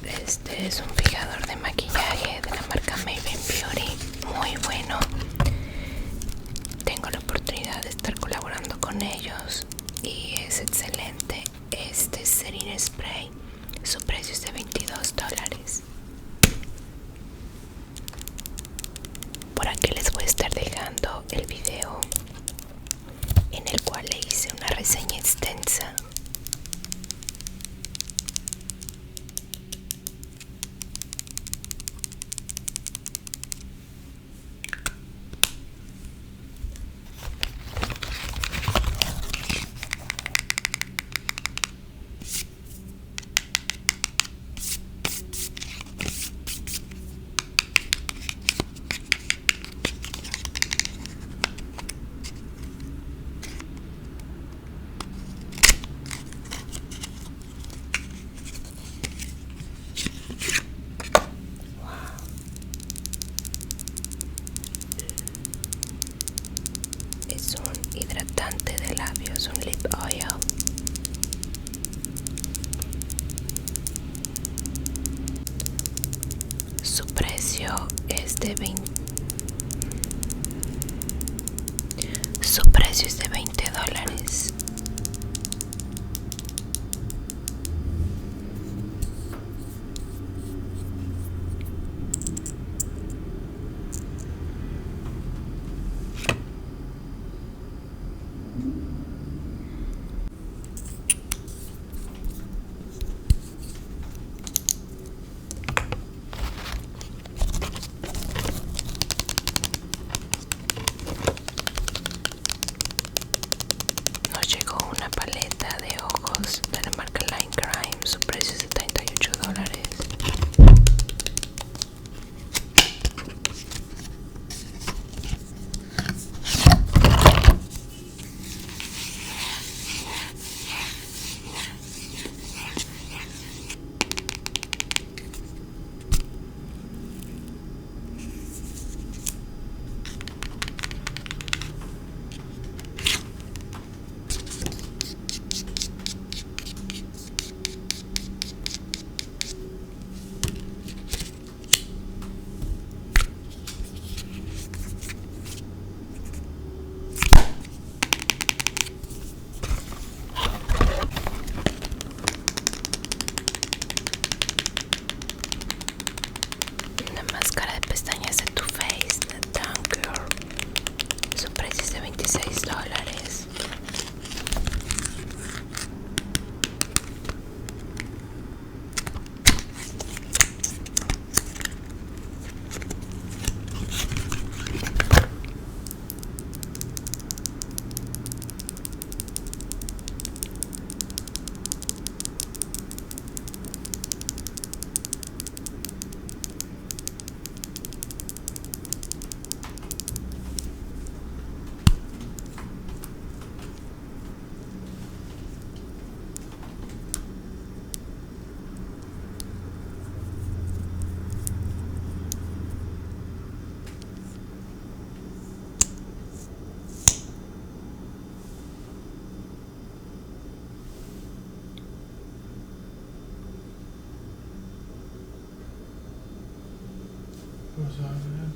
Este es un fijador de maquillaje de la marca Beauty, muy bueno. Tengo la oportunidad de estar colaborando con ellos y es excelente. Este setting spray, su precio es de $22. Por aquí les voy a estar dejando el video en el cual le hice una reseña extensa. Es un hidratante de labios, un lip oil. Su precio es de $20. Nos llegó una paleta de ojos de la marca Line Crime, su precio es de $38. Una máscara de pestañas de Too Faced Down Girl, su precio es de $26. Pues a ver.